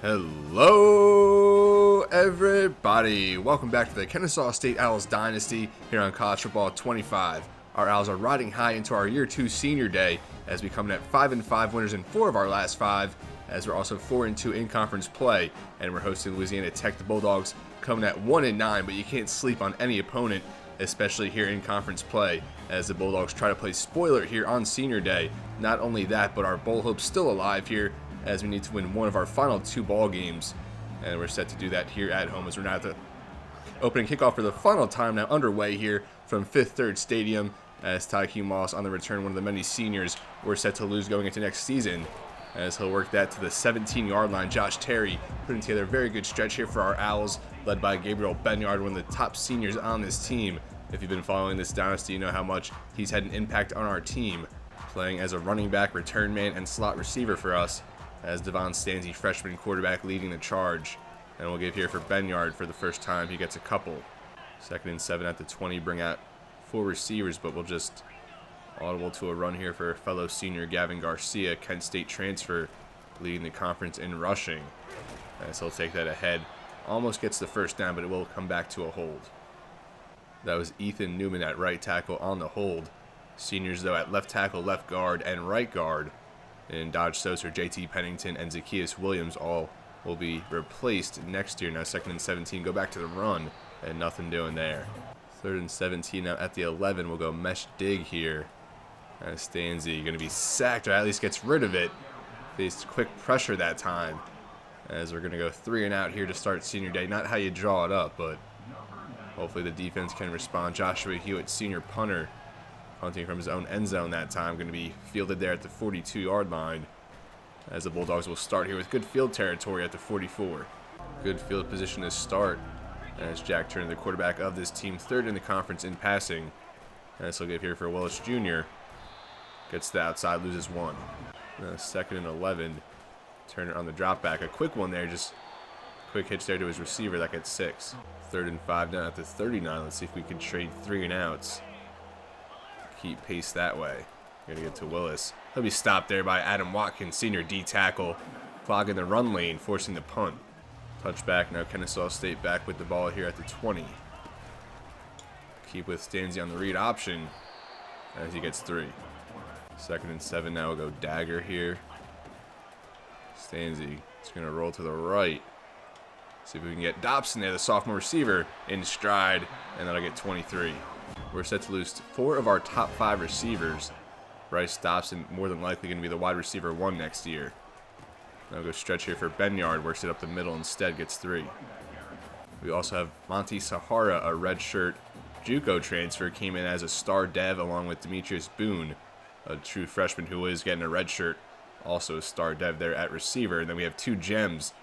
Hello, everybody. Welcome back to the Kennesaw State Owls Dynasty here on College Football 25. Our Owls are riding high into our Year 2 Senior Day as we come in at 5-5 winners in 4 of our last 5, as we're also 4-2 in conference play, and we're hosting Louisiana Tech. The Bulldogs coming at 1-9, but you can't sleep on any opponent, especially here in conference play, as the Bulldogs try to play spoiler here on Senior Day. Not only that, but our bowl hope's still alive here, as we need to win one of our final 2 ball games, and we're set to do that here at home as we're now at the opening kickoff for the final time now underway here from Fifth Third Stadium, as Tyke Moss on the return, one of the many seniors we're set to lose going into next season, as he'll work that to the 17-yard line. Josh Terry putting together a very good stretch here for our Owls, led by Gabriel Benyard, one of the top seniors on this team. If you've been following this dynasty, you know how much he's had an impact on our team, playing as a running back, return man, and slot receiver for us, as Devon Stanzi, freshman quarterback, leading the charge. And we'll give here for Benyard for the first time. He gets a couple. 2nd and 7 at the 20. Bring out 4 receivers, but we'll just audible to a run here for fellow senior Gavin Garcia, Kent State transfer, leading the conference in rushing. As he'll take that ahead. Almost gets the first down, but it will come back to a hold. That was Ethan Newman at right tackle on the hold. Seniors, though, at left tackle, left guard, and right guard. And Dodge Soser, JT Pennington, and Zacchaeus Williams all will be replaced next year. Now 2nd and 17, go back to the run, and nothing doing there. 3rd and 17 now at the 11. We'll go mesh dig here. Stanzi going to be sacked, or at least gets rid of it. Faced quick pressure that time, as we're going to go 3 and out here to start Senior Day. Not how you draw it up, but hopefully the defense can respond. Joshua Hewitt, senior punter, punting from his own end zone that time, going to be fielded there at the 42-yard line, as the Bulldogs will start here with good field territory at the 44. Good field position to start, as Jack Turner, the quarterback of this team, 3rd in the conference in passing. And this will give here for Willis Jr. Gets the outside, loses 1. 2nd and 11. Turner on the drop back. A quick one there, just quick hitch there to his receiver. That gets 6. 3rd and 5 down at the 39. Let's see if we can trade 3 and outs. Keep pace that way. Gonna get to Willis. He'll be stopped there by Adam Watkins, senior D tackle, clogging the run lane, forcing the punt. Touchback now. Kennesaw State back with the ball here at the 20. Keep with Stanzi on the read option as he gets 3. 2nd and 7 now. We'll go dagger here. Stanzi is gonna roll to the right. See if we can get Dopson there, the sophomore receiver, in stride, and that'll get 23. We're set to lose 4 of our top 5 receivers. Bryce Dopson more than likely going to be the wide receiver 1 next year. Now we'll go stretch here for Benyard, works it up the middle instead, gets 3. We also have Monty Sahara, a redshirt JUCO transfer, came in as a star dev along with Demetrius Boone, a true freshman who is getting a redshirt, also a star dev there at receiver. And then we have 2 gems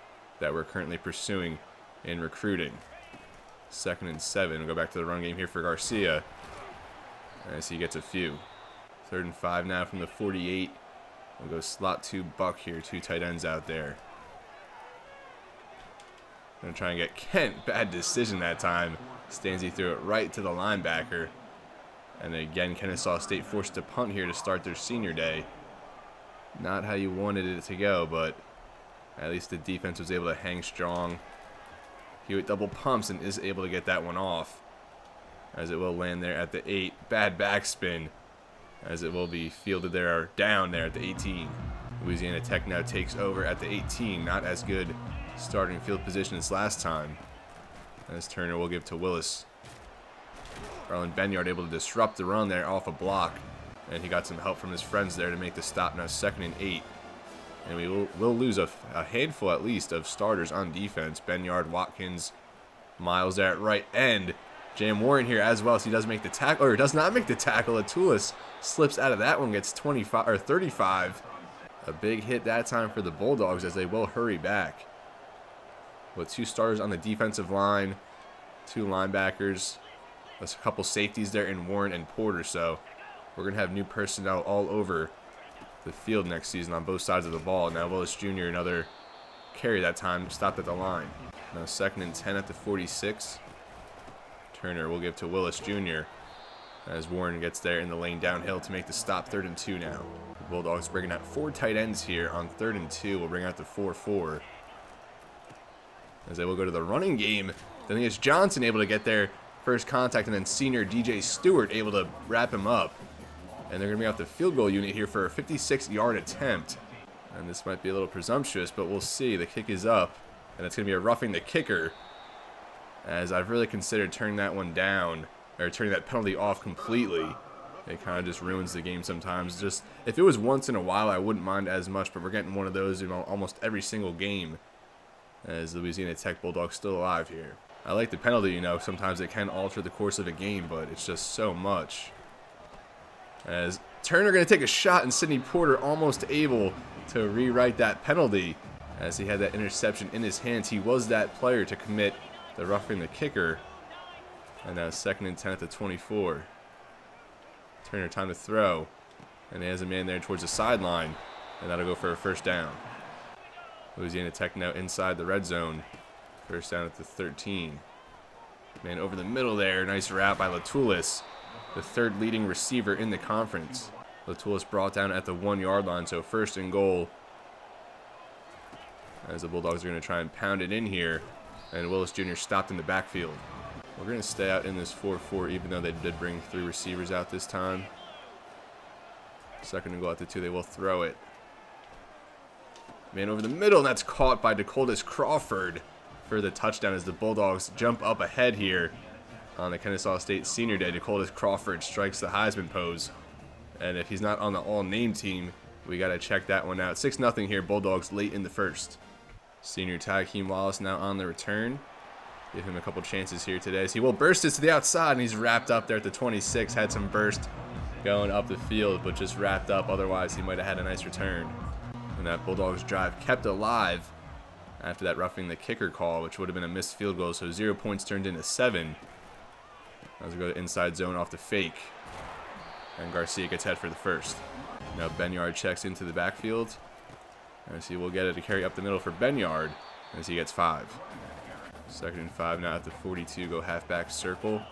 that we're currently pursuing in recruiting. 2nd and 7. We'll go back to the run game here for Garcia, as he gets a few. 3rd and 5 now from the 48. We'll go slot 2 Buck here. 2 tight ends out there. Gonna try and get Kent. Bad decision that time. Stanzi threw it right to the linebacker. And again, Kennesaw State forced to punt here to start their Senior Day. Not how you wanted it to go, but at least the defense was able to hang strong. Hewitt double pumps and is able to get that one off, as it will land there at the 8. Bad backspin, as it will be fielded there, or down there at the 18. Louisiana Tech now takes over at the 18. Not as good starting field position as last time, as Turner will give to Willis. Garland Benyard able to disrupt the run there off a block, and he got some help from his friends there to make the stop. Now 2nd and 8. And we will lose a handful at least of starters on defense. Benyard, Watkins, Miles there at right end. Jam Warren here as well, so he does make the tackle, or does not make the tackle. Atulis slips out of that one, gets 25 or 35. A big hit that time for the Bulldogs, as they will hurry back. With 2 starters on the defensive line, 2 linebackers, there's a couple safeties there in Warren and Porter, so we're going to have new personnel all over the field next season on both sides of the ball. Now Willis Jr., another carry that time, stopped at the line. Now 2nd and 10 at the 46. Turner will give to Willis Jr. as Warren gets there in the lane downhill to make the stop. 3rd and 2 now. The Bulldogs bringing out 4 tight ends here on 3rd and 2. We'll bring out the 4-4. as they will go to the running game. Then it's Johnson able to get their first contact, and then senior DJ Stewart able to wrap him up. And they're going to be off the field goal unit here for a 56-yard attempt. And this might be a little presumptuous, but we'll see. The kick is up, and it's going to be a roughing the kicker, as I've really considered turning that one down, or turning that penalty off completely. It kind of just ruins the game sometimes. Just if it was once in a while, I wouldn't mind as much, but we're getting one of those in almost every single game, as Louisiana Tech Bulldogs still alive here. I like the penalty, you know, sometimes it can alter the course of a game, but it's just so much. As Turner going to take a shot, and Sidney Porter almost able to rewrite that penalty, as he had that interception in his hands. He was that player to commit the roughing the kicker. And now 2nd and 10 at the 24. Turner time to throw, and he has a man there towards the sideline, and that'll go for a first down. Louisiana Tech now inside the red zone. First down at the 13. Man over the middle there. Nice route by Latulis, the 3rd leading receiver in the conference. Latulis brought down at the 1-yard line, so first and goal, as the Bulldogs are going to try and pound it in here, and Willis Jr. stopped in the backfield. We're going to stay out in this 4-4, even though they did bring 3 receivers out this time. 2nd and goal at the 2. They will throw it. Man over the middle, and that's caught by Dakotas Crawford for the touchdown, as the Bulldogs jump up ahead here on the Kennesaw State Senior Day. Dakotas Crawford strikes the Heisman pose, and if he's not on the all-name team, we got to check that one out. 6-0 here, Bulldogs late in the first. Senior Tykeem Wallace now on the return. Give him a couple chances here today, as he will burst it to the outside, and he's wrapped up there at the 26. Had some burst going up the field, but just wrapped up. Otherwise, he might have had a nice return. And that Bulldogs drive kept alive after that roughing the kicker call, which would have been a missed field goal, so 0 points turned into 7. As we go to inside zone off the fake, and Garcia gets head for the first. Now Benyard checks into the backfield, as he will get it to carry up the middle for Benyard, as he gets 5. 2nd and 5 now at the 42, go halfback circle.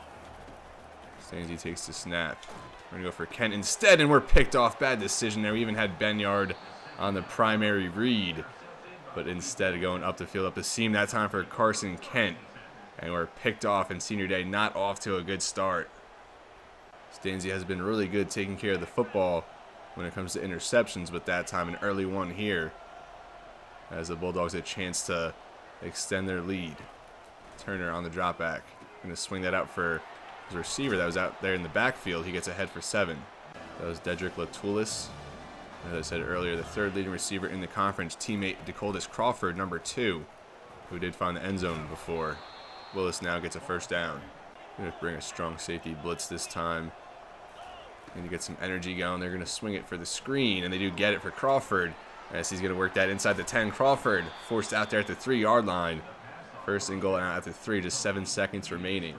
Stanzi takes the snap. We're going to go for Kent instead, and we're picked off. Bad decision there. We even had Benyard on the primary read, but instead going up the field, up the seam that time for Carson Kent. And we're picked off, and Senior Day not off to a good start. Stanzi has been really good taking care of the football when it comes to interceptions, but that time an early one here, as the Bulldogs a chance to extend their lead. Turner on the drop back. Going to swing that out for his receiver that was out there in the backfield. He gets ahead for 7. That was Dedrick Latulis. As I said earlier, the 3rd leading receiver in the conference, teammate Dakotas Crawford, number 2, who did find the end zone before. Willis now gets a first down. Going to bring a strong safety blitz this time. Going to get some energy going. They're going to swing it for the screen, and they do get it for Crawford, as he's going to work that inside the 10. Crawford forced out there at the 3-yard line. First and goal out at the 3, just 7 seconds remaining.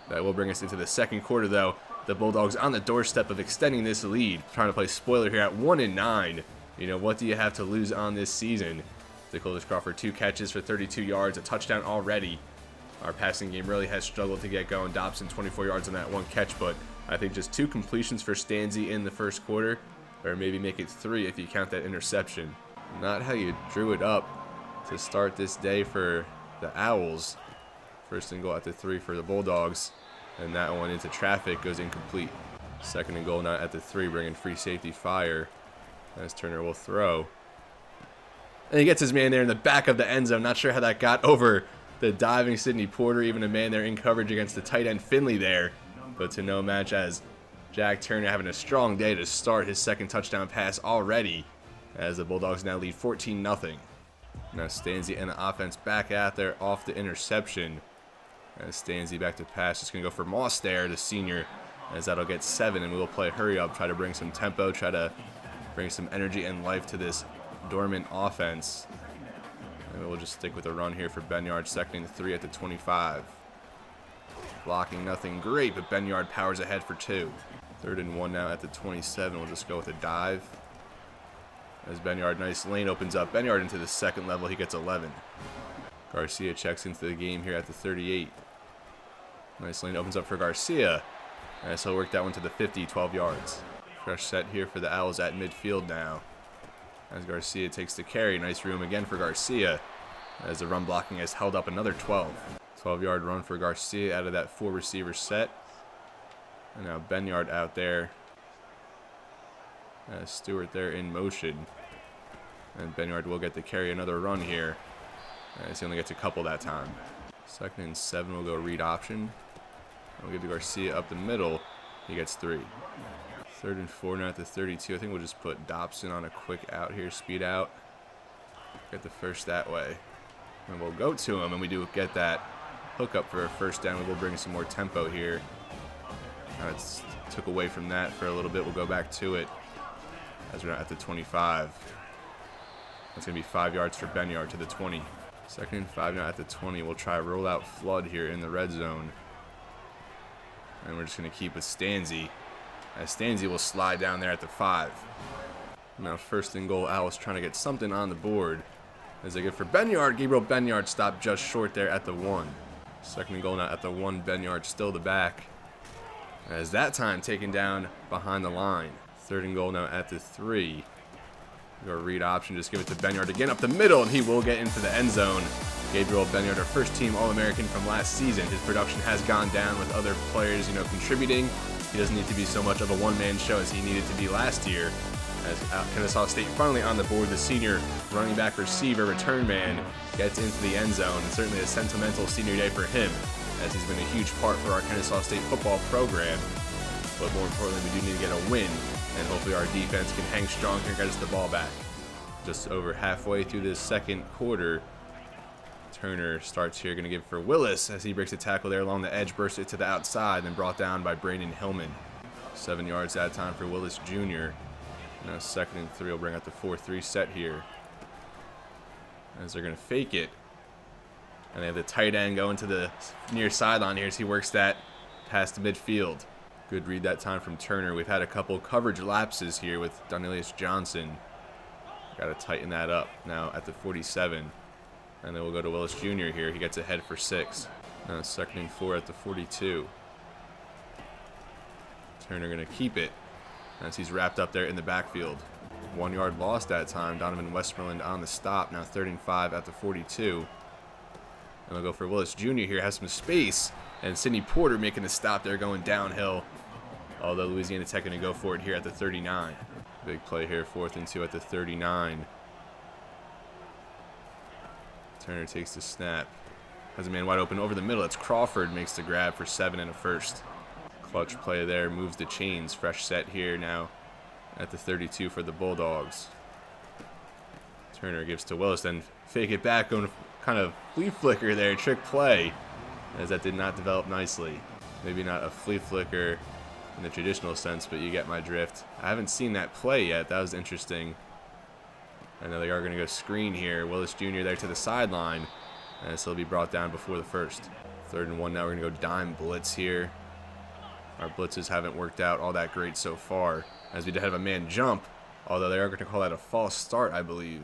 That will bring us into the 2nd quarter, though. The Bulldogs on the doorstep of extending this lead, trying to play spoiler here at 1-9. You know, what do you have to lose on this season? Dakotas Crawford, 2 catches for 32 yards, a touchdown already. Our passing game really has struggled to get going. Dobson, 24 yards on that 1 catch, but I think just 2 completions for Stanzi in the first quarter, or maybe make it 3 if you count that interception. Not how you drew it up to start this day for the Owls. First and goal at the 3 for the Bulldogs, and that one into traffic goes incomplete. 2nd and goal now at the 3, bringing free safety fire, as Turner will throw. And he gets his man there in the back of the end zone. Not sure how that got over the diving Sidney Porter, even a man there in coverage against the tight end Finley there, but to no match, as Jack Turner having a strong day to start his 2nd touchdown pass already, as the Bulldogs now lead 14-0. Now Stanzi and the offense back out there off the interception. As Stanzi back to pass, just going to go for Moss there, the senior, as that'll get 7, and we will play hurry up, try to bring some tempo, try to bring some energy and life to this dormant offense. And we'll just stick with a run here for Benyard, 2nd and 3 at the 25. Blocking nothing great, but Benyard powers ahead for 2. 3rd and 1 now at the 27. We'll just go with a dive. As Benyard, nice lane opens up. Benyard into the 2nd level, he gets 11. Garcia checks into the game here at the 38. Nice lane opens up for Garcia, as he'll work that one to the 50, 12 yards. Fresh set here for the Owls at midfield now, as Garcia takes the carry. Nice room again for Garcia, as the run blocking has held up another 12. 12-yard run for Garcia out of that 4-receiver set. And now Benyard out there. Stewart there in motion. And Benyard will get to carry another run here, as he only gets a couple that time. 2nd and 7 will go read option. We'll give to Garcia up the middle. He gets 3. 3rd and 4 now at the 32. I think we'll just put Dopson on a quick out here, speed out. Get the first that way. And we'll go to him, and we do get that hookup for a first down. We will bring some more tempo here. It's took away from that for a little bit. We'll go back to it as we're at the 25. That's going to be 5 yards for Benyard to the 20. 2nd and 5 now at the 20. We'll try roll out flood here in the red zone. And we're just going to keep with Stanzi. As Stanzi will slide down there at the 5. Now 1st and goal. Owls trying to get something on the board. As they get for Benyard. Gabriel Benyard stopped just short there at the 1. 2nd and goal now at the 1. Benyard still the back. As that time taken down behind the line. 3rd and goal now at the 3. Go read option, just give it to Benyard again up the middle, and he will get into the end zone. Gabriel Benyard, our first team All-American from last season. His production has gone down with other players, contributing. He doesn't need to be so much of a one-man show as he needed to be last year. As Kennesaw State finally on the board, the senior running back receiver return man gets into the end zone, and certainly a sentimental senior day for him, as he's been a huge part for our Kennesaw State football program. But more importantly, we do need to get a win, and hopefully our defense can hang strong here and get us the ball back. Just over halfway through this 2nd quarter, Turner starts here, going to give for Willis as he breaks a tackle there along the edge, bursts it to the outside, then brought down by Brandon Hillman. 7 yards that time for Willis Jr. Now 2nd and 3 will bring out the 4-3 set here, as they're going to fake it. And they have the tight end going to the near sideline here as he works that past the midfield. Good read that time from Turner. We've had a couple coverage lapses here with Donelius Johnson. Got to tighten that up now at the 47. And then we'll go to Willis Jr. here. He gets ahead for 6. Now 2nd and 4 at the 42. Turner going to keep it as he's wrapped up there in the backfield. 1 yard loss that time. Donovan Westmoreland on the stop. Now 3rd and 5 at the 42. And they'll go for Willis Jr. here. Has some space. And Sidney Porter making the stop there going downhill. Although Louisiana Tech going to go for it here at the 39. Big play here, 4th and 2 at the 39. Turner takes the snap. Has a man wide open over the middle. It's Crawford, makes the grab for 7 and a first. Clutch play there, moves the chains. Fresh set here now at the 32 for the Bulldogs. Turner gives to Willis, then fake it back, going kind of flea flicker there, trick play, as that did not develop nicely. Maybe not a flea flicker in the traditional sense, but you get my drift. I haven't seen that play yet. That was interesting. I know they are going to go screen here. Willis Jr. there to the sideline, and this will be brought down before the first. 3rd and 1 now. We're going to go dime blitz here. Our blitzes haven't worked out all that great so far, as we did have a man jump, although they are going to call that a false start, I believe.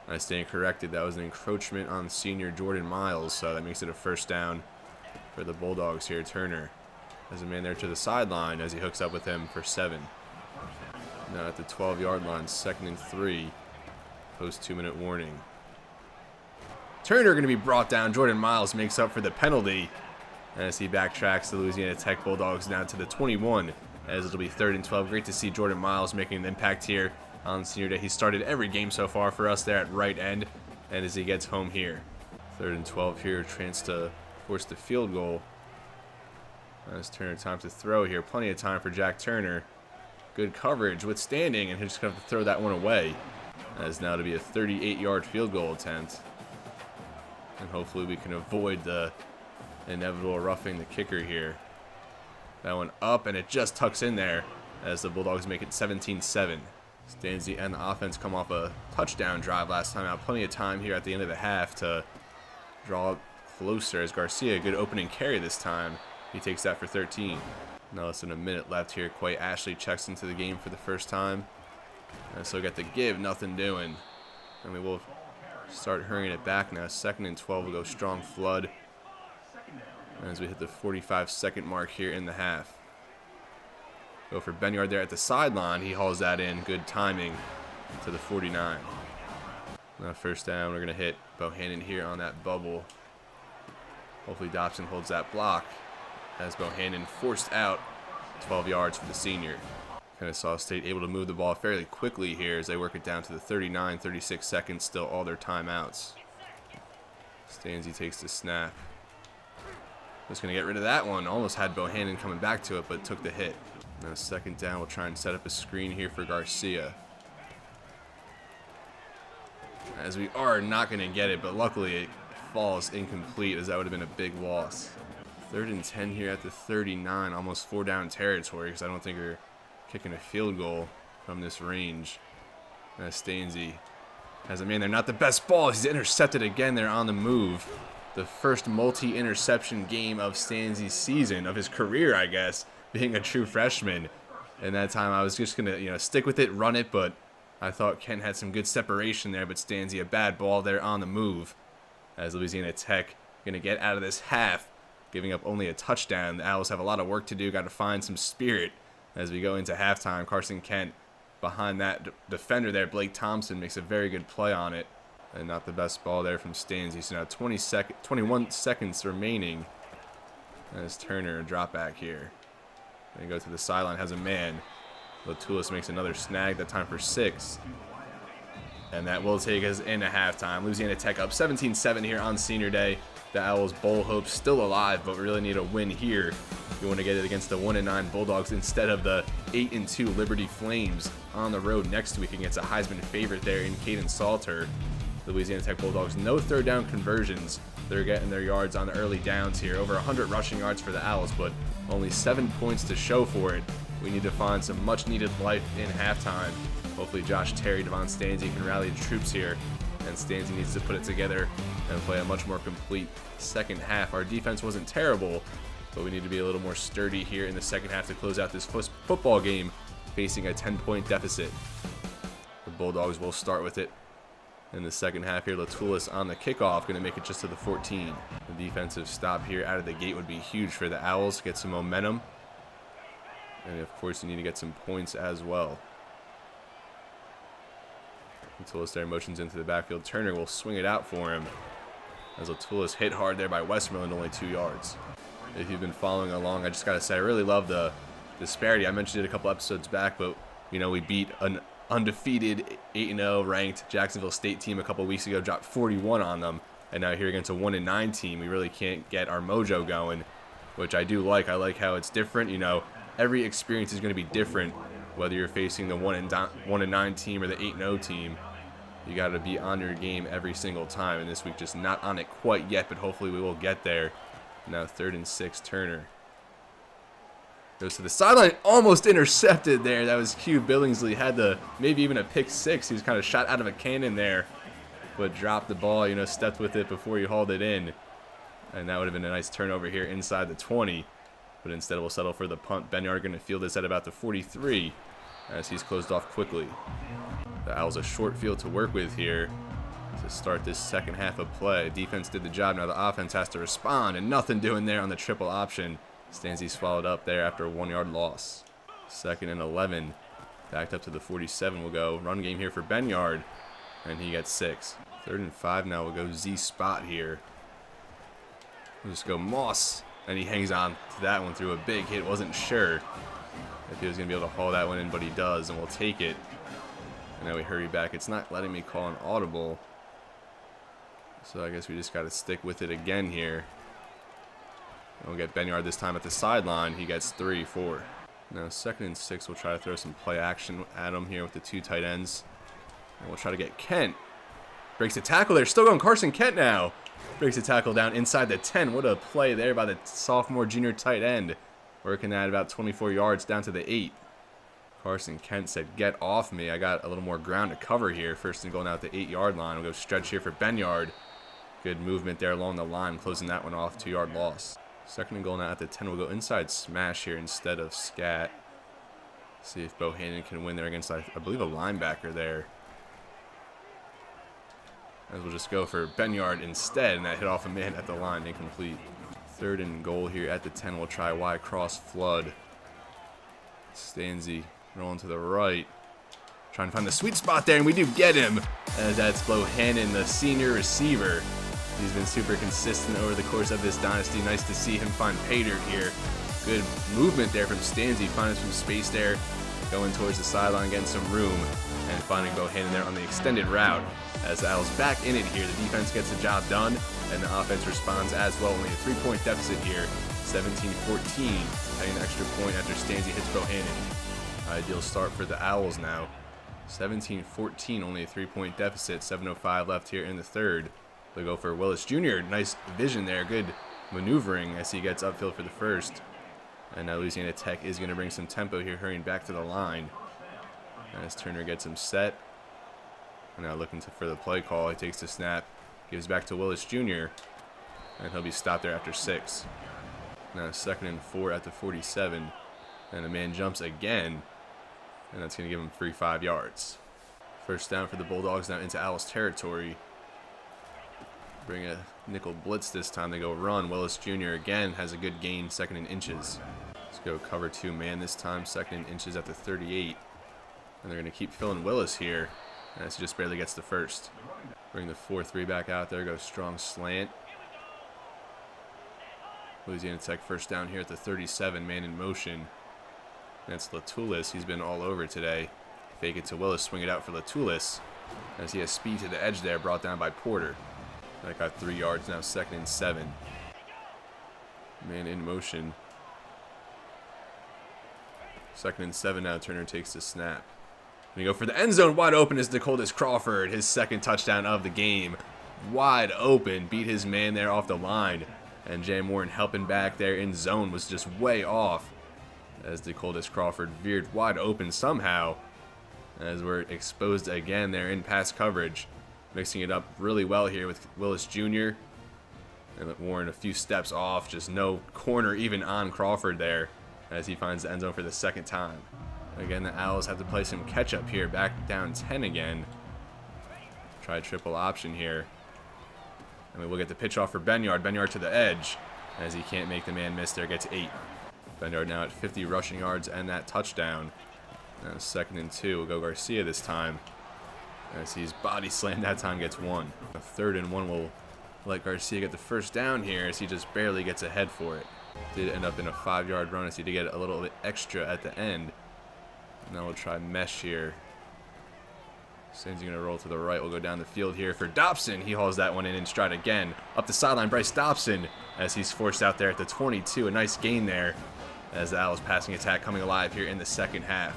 I stand corrected. That was an encroachment on senior Jordan Miles, so that makes it a first down for the Bulldogs here. Turner has a man there to the sideline as he hooks up with him for 7. Now at the 12-yard line, 2nd and 3, post 2-minute warning. Turner going to be brought down. Jordan Miles makes up for the penalty as he backtracks the Louisiana Tech Bulldogs down to the 21, as it'll be 3rd and 12. Great to see Jordan Miles making an impact here on senior day. He started every game so far for us there at right end, and as he gets home here. 3rd and 12 here, chance to force the field goal. As Turner time to throw here. Plenty of time for Jack Turner. Good coverage, withstanding, and he's just going to have to throw that one away. As now to be a 38-yard field goal attempt. And hopefully we can avoid the inevitable roughing the kicker here. That one up, and it just tucks in there as the Bulldogs make it 17-7. Stanzi and the offense come off a touchdown drive last time out. Plenty of time here at the end of the half to draw up closer as Garcia, good opening carry this time. He takes that for 13. Now less than a minute left here. Quay Ashley checks into the game for the first time. And so got the give, nothing doing. And we will start hurrying it back now. 2nd and 12 will go strong flood as we hit the 45-second mark here in the half. Go for Benyard there at the sideline. He hauls that in. Good timing to the 49. Now first down, we're going to hit Bohannon here on that bubble. Hopefully Dopson holds that block as Bohannon forced out 12 yards for the senior. Kennesaw State able to move the ball fairly quickly here as they work it down to the 39, 36 seconds, still all their timeouts. Stanzi takes the snap. Just going to get rid of that one. Almost had Bohannon coming back to it, but took the hit. Now second down, we'll try and set up a screen here for Garcia. As we are not going to get it, but luckily it falls incomplete, as that would have been a big loss. 3rd and 10 here at the 39, almost 4 down territory, because I don't think we're kicking a field goal from this range. Stanzi has a man there, not the best ball. He's intercepted again there on the move. The first multi-interception game of Stanzi's season, of his career, I guess, being a true freshman. And that time I was just going to, stick with it, run it, but I thought Kent had some good separation there, but Stanzi, a bad ball there on the move. As Louisiana Tech going to get out of this half, giving up only a touchdown. The Owls have a lot of work to do, got to find some spirit as we go into halftime. Carson Kent behind that defender there, Blake Dopson, makes a very good play on it. And not the best ball there from Stanzi. So now 21 seconds remaining. As Turner, a drop back here. They go to the sideline, has a man. Latulis makes another snag, that time for 6. And that will take us into halftime. Louisiana Tech up 17-7 here on senior day. The Owls' bowl hopes still alive, but we really need a win here. You want to get it against the 1-9 Bulldogs instead of the 8-2 Liberty Flames on the road next week against a Heisman favorite there in Caden Salter. The Louisiana Tech Bulldogs, no third down conversions. They're getting their yards on the early downs here. Over 100 rushing yards for the Owls, but only 7 points to show for it. We need to find some much-needed life in halftime. Hopefully Josh Terry, Devon Stanzi can rally the troops here, and Stanzi needs to put it together and play a much more complete second half. Our defense wasn't terrible, but we need to be a little more sturdy here in the second half to close out this football game, facing a 10-point deficit. The Bulldogs will start with it in the second half here. Latulis on the kickoff, going to make it just to the 14. The defensive stop here out of the gate would be huge for the Owls, get some momentum. And of course, you need to get some points as well. Latulis there motions into the backfield. Turner will swing it out for him. As Latulis hit hard there by Westmoreland, only 2 yards. If you've been following along, I just got to say, I really love the disparity. I mentioned it a couple episodes back, but, we beat an undefeated 8-0 ranked Jacksonville State team a couple weeks ago, dropped 41 on them. And now here against a 1-9 team, we really can't get our mojo going, which I do like. I like how it's different. Every experience is going to be different, whether you're facing the 1-9 team or the 8-0 team. You got to be on your game every single time, and this week just not on it quite yet, but hopefully we will get there. Now 3rd and 6, Turner goes to the sideline, almost intercepted there. That was Q. Billingsley, had maybe even a pick 6. He was kind of shot out of a cannon there, but dropped the ball, stepped with it before he hauled it in. And that would have been a nice turnover here inside the 20. But instead we'll settle for the punt. Benyard going to field this at about the 43 as he's closed off quickly. The Owls a short field to work with here to start this second half of play. Defense did the job. Now the offense has to respond, and nothing doing there on the triple option. Stanzi's followed up there after a 1-yard loss. 2nd and 11. Backed up to the 47 will go. Run game here for Benyard, and he gets 6. 3rd and 5 now. We'll go Z spot here. We'll just go Moss. And he hangs on to that one through a big hit. Wasn't sure if he was going to be able to haul that one in, but he does, and we'll take it. And now we hurry back. It's not letting me call an audible, so I guess we just got to stick with it again here. And we'll get Benyard this time at the sideline. He gets 3, 4. Now 2nd and 6, we'll try to throw some play action at him here with the 2 tight ends. And we'll try to get Kent. Breaks the tackle there. Still going Carson Kent now. Breaks the tackle down inside the 10. What a play there by the sophomore junior tight end. Working at about 24 yards down to the 8. Carson Kent said, "Get off me. I got a little more ground to cover here." 1st and going out the 8-yard line. We'll go stretch here for Benyard. Good movement there along the line, closing that one off. 2-yard loss. 2nd and going out at the 10. We'll go inside smash here instead of scat. See if Bohannon can win there against, I believe, a linebacker there. As we'll just go for Benyard instead, and that hit off a man at the line, incomplete. 3rd and goal here at the 10. We'll try Y cross flood. Stanzi rolling to the right. Trying to find the sweet spot there, and we do get him. As that's Bohannon, the senior receiver. He's been super consistent over the course of this dynasty. Nice to see him find paydirt here. Good movement there from Stanzi, finding some space there, going towards the sideline, getting some room, and finding Bohannon there on the extended route. As the Owls back in it here, the defense gets the job done, and the offense responds as well. Only a 3-point deficit here, 17-14, having an extra point after Stanzi hits Bohannon. Ideal start for the Owls now. 17-14, only a 3-point deficit, 7:05 left here in the third. They go for Willis Jr. Nice vision there, good maneuvering as he gets upfield for the first. And now Louisiana Tech is going to bring some tempo here, hurrying back to the line. As Turner gets him set. Now looking for the play call. He takes the snap, gives back to Willis Jr. And he'll be stopped there after 6. Now 2nd and 4 at the 47. And the man jumps again. And that's going to give him 5 yards. First down for the Bulldogs now into Owls territory. Bring a nickel blitz this time. They go run. Willis Jr. again has a good gain, 2nd and inches. Let's go cover 2 man this time, 2nd and inches at the 38. And they're going to keep filling Willis here as he just barely gets the first. Bring the 4-3 back out there. Go strong slant. Louisiana Tech first down here at the 37, man in motion. That's Latulis. He's been all over today. Fake it to Willis, swing it out for Latulis as he has speed to the edge there, brought down by Porter. That got 3 yards now, 2nd and 7. Man in motion. 2nd and 7 now, Turner takes the snap. And you go for the end zone, wide open is Dakotas Crawford, his 2nd touchdown of the game. Wide open, beat his man there off the line. And Jay Warren helping back there in zone was just way off. As Dakotas Crawford veered wide open somehow. As we're exposed again there in pass coverage. Mixing it up really well here with Willis Jr. And Warren a few steps off, just no corner even on Crawford there as he finds the end zone for the 2nd time. Again, the Owls have to play some catch up here, back down 10 again. Try triple option here. And we will get the pitch off for Benyard. Benyard to the edge as he can't make the man miss there, gets 8. Benyard now at 50 rushing yards and that touchdown. Now 2nd and 2, we'll go Garcia this time. As he's body slammed that time, gets 1. A 3rd and 1 will let Garcia get the first down here as he just barely gets ahead for it. Did end up in a 5-yard run as he did get a little bit extra at the end. Now we'll try mesh here. Stanzi going to roll to the right. We'll go down the field here for Dopson. He hauls that one in stride again. Up the sideline, Bryce Dopson as he's forced out there at the 22. A nice gain there as the Owls passing attack coming alive here in the 2nd half.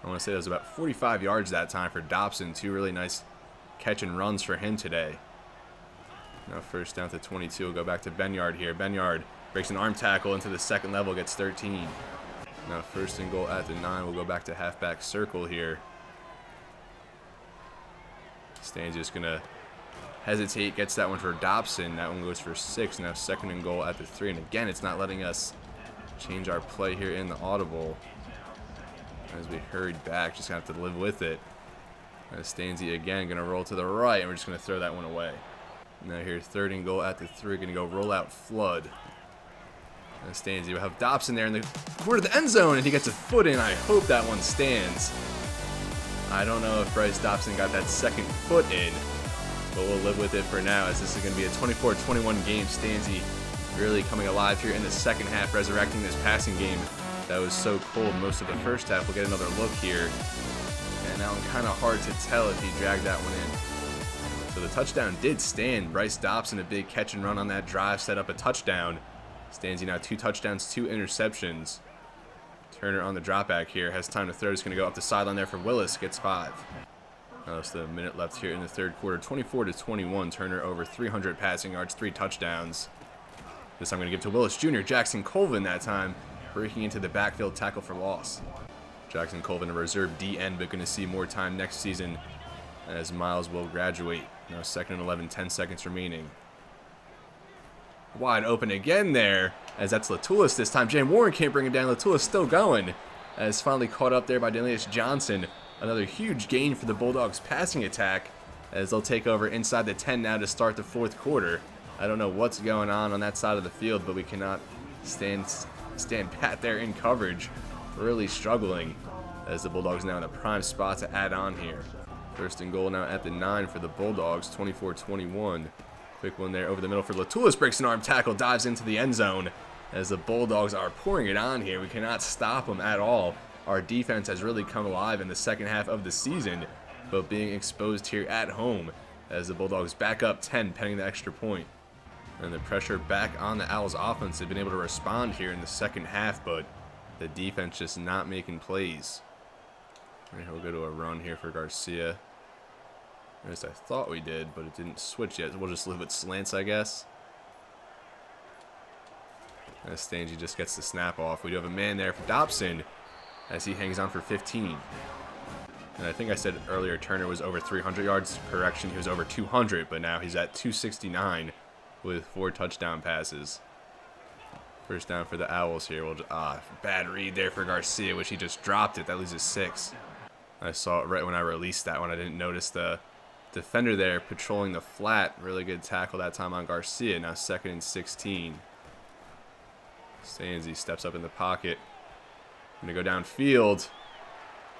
I want to say that was about 45 yards that time for Dopson. 2 really nice catch and runs for him today. Now first down to 22. We'll go back to Benyard here. Benyard breaks an arm tackle into the 2nd level, gets 13. Now 1st and goal at the 9. We'll go back to halfback circle here. Stan's just going to hesitate, gets that one for Dopson. That one goes for 6. Now 2nd and goal at the 3. And again, it's not letting us change our play here in the audible. As we hurried back, just going to have to live with it. As Stanzi again going to roll to the right, and we're just going to throw that one away. Now here, 3rd and goal at the 3, going to go roll out flood. And Stanzi will have Dopson there in the corner of the end zone, and he gets a foot in. I hope that one stands. I don't know if Bryce Dopson got that 2nd foot in, but we'll live with it for now, as this is going to be a 24-21 game. Stanzi really coming alive here in the 2nd half, resurrecting this passing game that was so cold most of the first half. We'll get another look here. And now kind of hard to tell if he dragged that one in. So the touchdown did stand. Bryce Dopson, a big catch and run on that drive, set up a touchdown. Stanzi now 2 touchdowns, 2 interceptions. Turner on the drop back here. Has time to throw. He's going to go up the sideline there for Willis. Gets 5. Now it's the minute left here in the 3rd quarter. 24-21. Turner over 300 passing yards, 3 touchdowns. This I'm going to give to Willis Jr. Jackson Colvin that time, breaking into the backfield, tackle for loss. Jackson Colvin, a reserve DN, but going to see more time next season as Miles will graduate. Now 2nd and 11, 10 seconds remaining. Wide open again there, as that's Latulis this time. Jay Warren can't bring him down. Latulis still going, as finally caught up there by Delius Johnson. Another huge gain for the Bulldogs passing attack, as they'll take over inside the 10 now to start the 4th quarter. I don't know what's going on that side of the field, but we cannot stand pat there in coverage. Really struggling. as the Bulldogs now in a prime spot to add on here. First and goal now at the 9 for the Bulldogs, 24-21. Quick one there over the middle for Latulis, breaks an arm tackle, dives into the end zone as the Bulldogs are pouring it on here. We cannot stop them at all. Our defense has really come alive in the second half of the season, but being exposed here at home as the Bulldogs back up 10 pending the extra point. And the pressure back on the Owls offense. They've been able to respond here in the second half, but the defense just not making plays. And we'll go to a run here for Garcia. At least I thought we did, but it didn't switch yet. We'll just live with slants, I guess. As Stangy just gets the snap off. We do have a man there for Dopson as he hangs on for 15. And I think I said earlier Turner was over 300 yards. Correction, he was over 200, but now he's at 269 with 4 touchdown passes. First down for the Owls here. Bad read there for Garcia, which he just dropped it. That loses 6. I saw it right when I released that one. I didn't notice the defender there patrolling the flat. Really good tackle that time on Garcia. Now 2nd and 16. Stanzy steps up in the pocket. Going to go downfield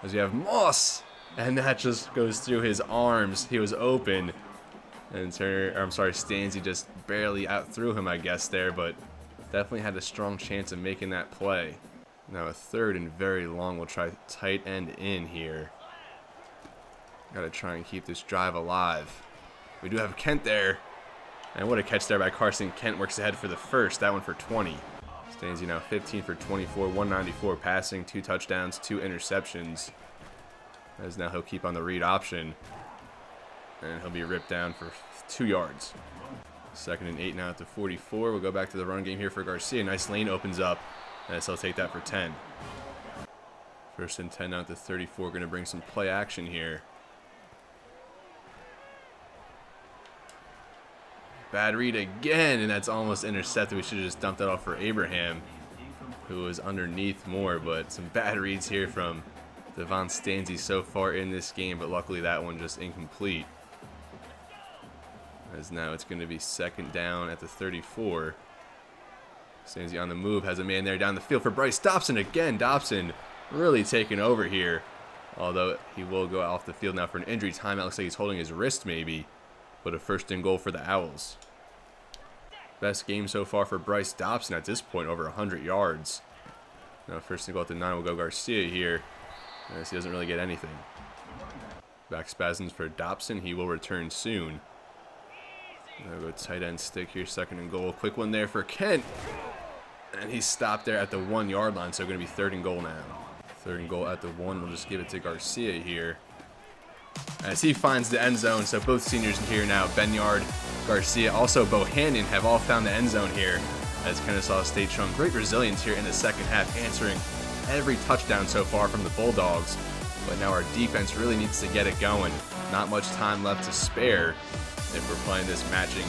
as we have Moss. And that just goes through his arms. He was open. And Stanzy just barely outthrew him, I guess, there. But definitely had a strong chance of making that play. Now a 3rd and very long. We'll try tight end in here. Got to try and keep this drive alive. We do have Kent there. And what a catch there by Carson. Kent works ahead for the first. That one for 20. Stanzy now 15 for 24, 194 passing, 2 touchdowns, 2 interceptions. As now he'll keep on the read option. And he'll be ripped down for 2 yards. 2nd and 8 now at the 44. We'll go back to the run game here for Garcia. Nice lane opens up. And so he'll take that for 10. 1st and 10 now at the 34. Going to bring some play action here. Bad read again, and that's almost intercepted. We should have just dumped that off for Abraham, who was underneath more, but some bad reads here from Devon Stanzy so far in this game, but luckily that one just incomplete. As now it's going to be 2nd down at the 34. Stanzy on the move, has a man there down the field for Bryce Dopson again. Dopson really taking over here, although he will go off the field now for an injury timeout. Looks like he's holding his wrist maybe. But a 1st and goal for the Owls. Best game so far for Bryce Dopson at this point, over 100 yards. Now 1st and goal at the 9 will go Garcia here, as he doesn't really get anything. Back spasms for Dopson. He will return soon. Now go tight end stick here, 2nd and goal. Quick one there for Kent. And he's stopped there at the 1 yard line, so going to be 3rd and goal now. 3rd and goal at the 1. We'll just give it to Garcia here. As he finds the end zone, so both seniors here now, Benyard, Garcia, also Bohannon, have all found the end zone here as Kennesaw State shown great resilience here in the second half, answering every touchdown so far from the Bulldogs. But now our defense really needs to get it going. Not much time left to spare if we're playing this matching,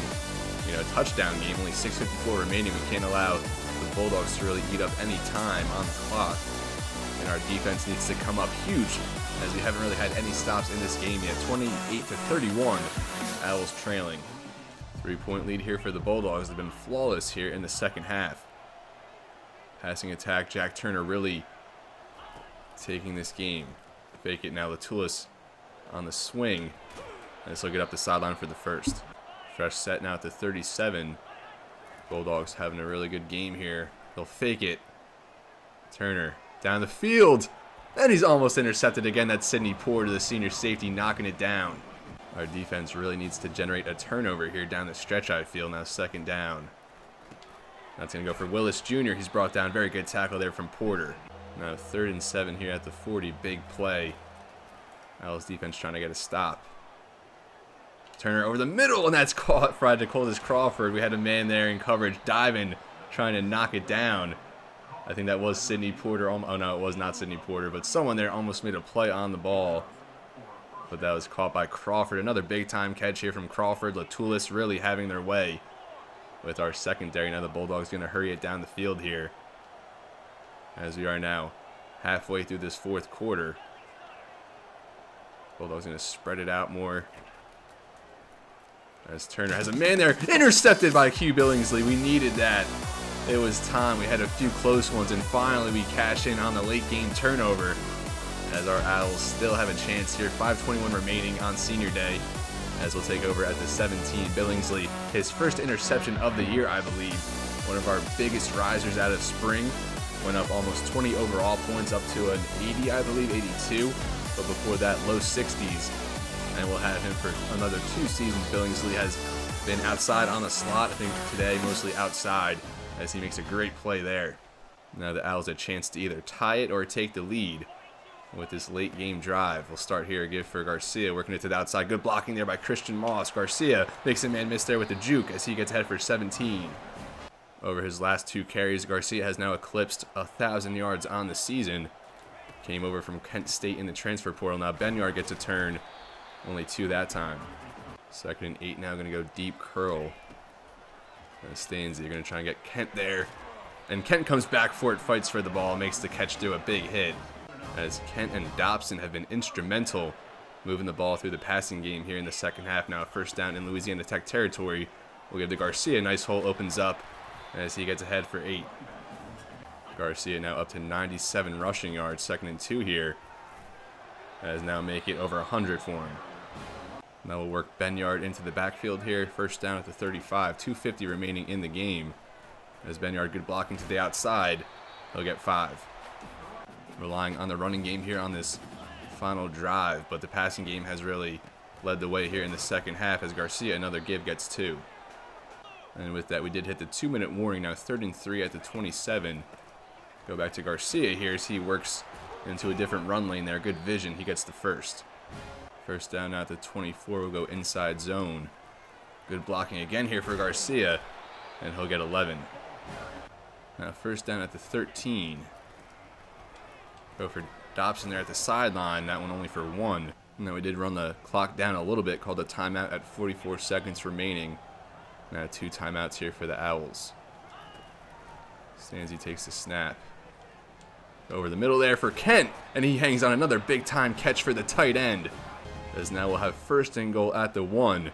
touchdown game. Only 6:54 remaining. We can't allow the Bulldogs to really eat up any time on the clock. And our defense needs to come up huge, as we haven't really had any stops in this game yet. 28-31, Owls trailing. 3-point lead here for the Bulldogs. They've been flawless here in the second half. Passing attack, Jack Turner really taking this game. Fake it now, Latulis on the swing. And this will get up the sideline for the first. Fresh set now at the 37. Bulldogs having a really good game here. They'll fake it. Turner down the field. And he's almost intercepted again. That's Sidney Porter, the senior safety, knocking it down. Our defense really needs to generate a turnover here down the stretch, I feel. Now 2nd down. That's going to go for Willis Jr. He's brought down. Very good tackle there from Porter. Now 3rd and 7 here at the 40. Big play. Owls defense trying to get a stop. Turner over the middle, and that's caught for Dakotas Crawford. We had a man there in coverage diving, trying to knock it down. I think that was Sidney Porter. Oh no, it was not Sidney Porter, but someone there almost made a play on the ball. But that was caught by Crawford. Another big-time catch here from Crawford. Latulis really having their way with our secondary. Now the Bulldogs going to hurry it down the field here, as we are now halfway through this 4th quarter. Bulldogs going to spread it out more. As Turner has a man there. Intercepted by Q Billingsley. We needed that. It was time. We had a few close ones, and finally we cash in on the late game turnover. as our Owls still have a chance here. 5:21 remaining on senior day, as we'll take over at the 17. Billingsley, his first interception of the year, I believe. One of our biggest risers out of spring. Went up almost 20 overall points, up to an 80, I believe, 82. But before that, low 60s. And we'll have him for another 2 seasons. Billingsley has been outside on the slot. I think today mostly outside, as he makes a great play there. Now the Owls a chance to either tie it or take the lead with this late game drive. We'll start here, give for Garcia, working it to the outside. Good blocking there by Christian Moss. Garcia makes a man miss there with the juke as he gets ahead for 17. Over his last 2 carries, Garcia has now eclipsed 1,000 yards on the season. Came over from Kent State in the transfer portal. Now Benyard gets a turn, only 2 that time. 2nd and 8 now, going to go deep curl. Stanzi, you're going to try and get Kent there. And Kent comes back for it, fights for the ball, makes the catch through a big hit. As Kent and Dopson have been instrumental moving the ball through the passing game here in the second half. Now 1st down in Louisiana Tech territory. We'll give to Garcia. Nice hole opens up as he gets ahead for 8. Garcia now up to 97 rushing yards. 2nd and 2 here. As now make it over 100 for him. Now we'll work Benyard into the backfield here. 1st down at the 35. 2:50 remaining in the game. As Benyard, good blocking to the outside. He'll get 5. Relying on the running game here on this final drive, but the passing game has really led the way here in the second half as Garcia, another give, gets 2. And with that, we did hit the 2-minute warning. Now 3rd and 3 at the 27. Go back to Garcia here as he works into a different run lane there. Good vision. He gets the 1st. 1st down now at the 24. We'll go inside zone. Good blocking again here for Garcia, and he'll get 11. Now 1st down at the 13. Go for Dopson there at the sideline. That one only for 1. Now we did run the clock down a little bit, called a timeout at 44 seconds remaining. Now 2 timeouts here for the Owls. Stanzi takes the snap. Over the middle there for Kent, and he hangs on another big-time catch for the tight end. As now we'll have 1st and goal at the 1.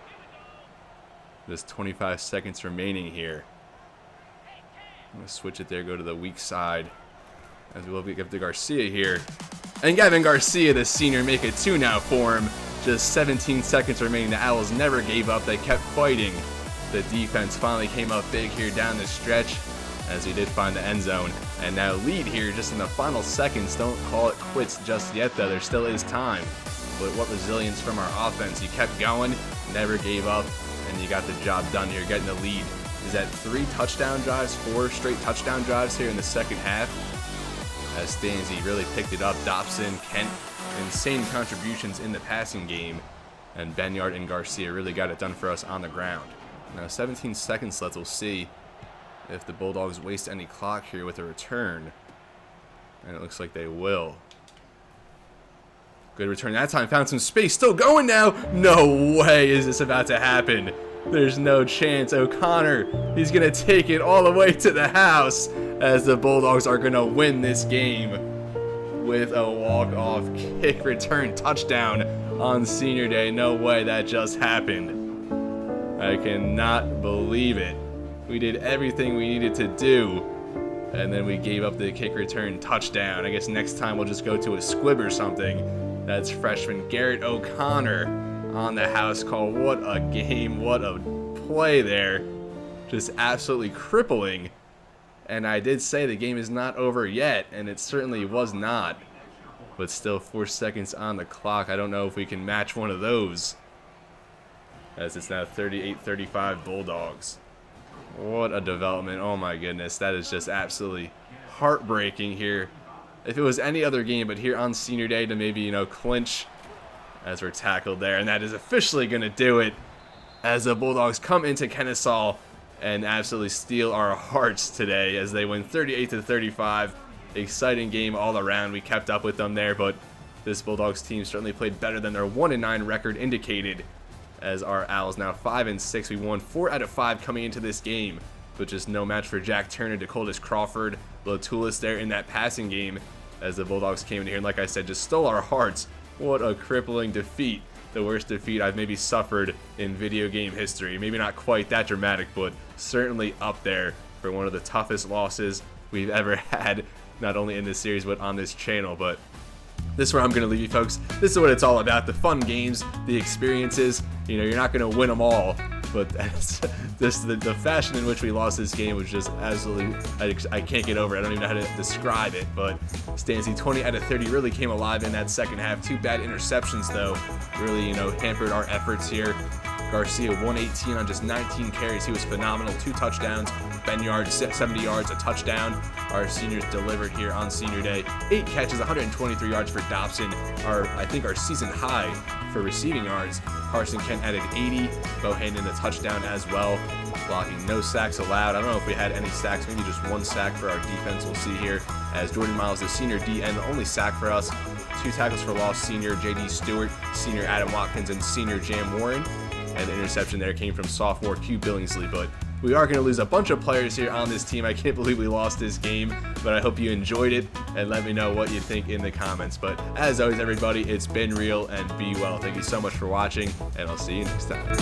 Just 25 seconds remaining here. I'm going to switch it there, go to the weak side. As we'll give to Garcia here. And Gavin Garcia, the senior, make it 2 now for him. Just 17 seconds remaining. The Owls never gave up. They kept fighting. The defense finally came up big here down the stretch, as we did find the end zone. And now lead here just in the final seconds. Don't call it quits just yet, though. There still is time. But what resilience from our offense. You kept going, never gave up, and you got the job done here, getting the lead. Is that 3 touchdown drives, 4 straight touchdown drives here in the second half? As Stanzi really picked it up. Dopson, Kent, insane contributions in the passing game. And Benyard and Garcia really got it done for us on the ground. Now 17 seconds left. We'll see if the Bulldogs waste any clock here with a return. And it looks like they will. Good return that time. Found some space. Still going now. No way is this about to happen. There's no chance. O'Connor, he's going to take it all the way to the house, as the Bulldogs are going to win this game with a walk-off kick return touchdown on senior day. No way that just happened. I cannot believe it. We did everything we needed to do, and then we gave up the kick return touchdown. I guess next time we'll just go to a squib or something. That's freshman Garrett O'Connor on the house call. What a game. What a play there. Just absolutely crippling. And I did say the game is not over yet, and it certainly was not. But still 4 seconds on the clock. I don't know if we can match one of those, as it's now 38-35 Bulldogs. What a development. Oh my goodness. That is just absolutely heartbreaking here. If it was any other game, but here on senior day to maybe, clinch, as we're tackled there. And that is officially going to do it, as the Bulldogs come into Kennesaw and absolutely steal our hearts today as they win 38-35. Exciting game all around. We kept up with them there, but this Bulldogs team certainly played better than their 1-9 record indicated, as our Owls now 5-6. We won 4 out of 5 coming into this game, but just no match for Jack Turner, Dakotas Crawford, Lotulis there in that passing game, as the Bulldogs came in here and, like I said, just stole our hearts. What a crippling defeat. The worst defeat I've maybe suffered in video game history. Maybe not quite that dramatic, but certainly up there for one of the toughest losses we've ever had, not only in this series but on this channel. But this is where I'm going to leave you, folks. This is what it's all about, the fun games, the experiences. You know, you're not going to win them all, but the fashion in which we lost this game was just absolutely, I can't get over it. I don't even know how to describe it, but Stancy 20 out of 30 really came alive in that second half. 2 bad interceptions, though, really, you know, hampered our efforts here. Garcia 118 on just 19 carries. He was phenomenal. 2 touchdowns. Benyard 70 yards, a touchdown. Our seniors delivered here on senior day. 8 catches, 123 yards for Dopson. I think our season high for receiving yards. Carson Kent added 80. Bohannon a touchdown as well. Blocking, no sacks allowed. I don't know if we had any sacks, maybe just 1 sack for our defense. We'll see here as Jordan Miles, the senior DN, the only sack for us. 2 tackles for loss, senior J.D. Stewart, senior Adam Watkins, and senior Jam Warren. And the interception there came from sophomore Q Billingsley. But we are going to lose a bunch of players here on this team. I can't believe we lost this game, but I hope you enjoyed it, and let me know what you think in the comments. But as always, everybody, it's been real, and be well. Thank you so much for watching, and I'll see you next time.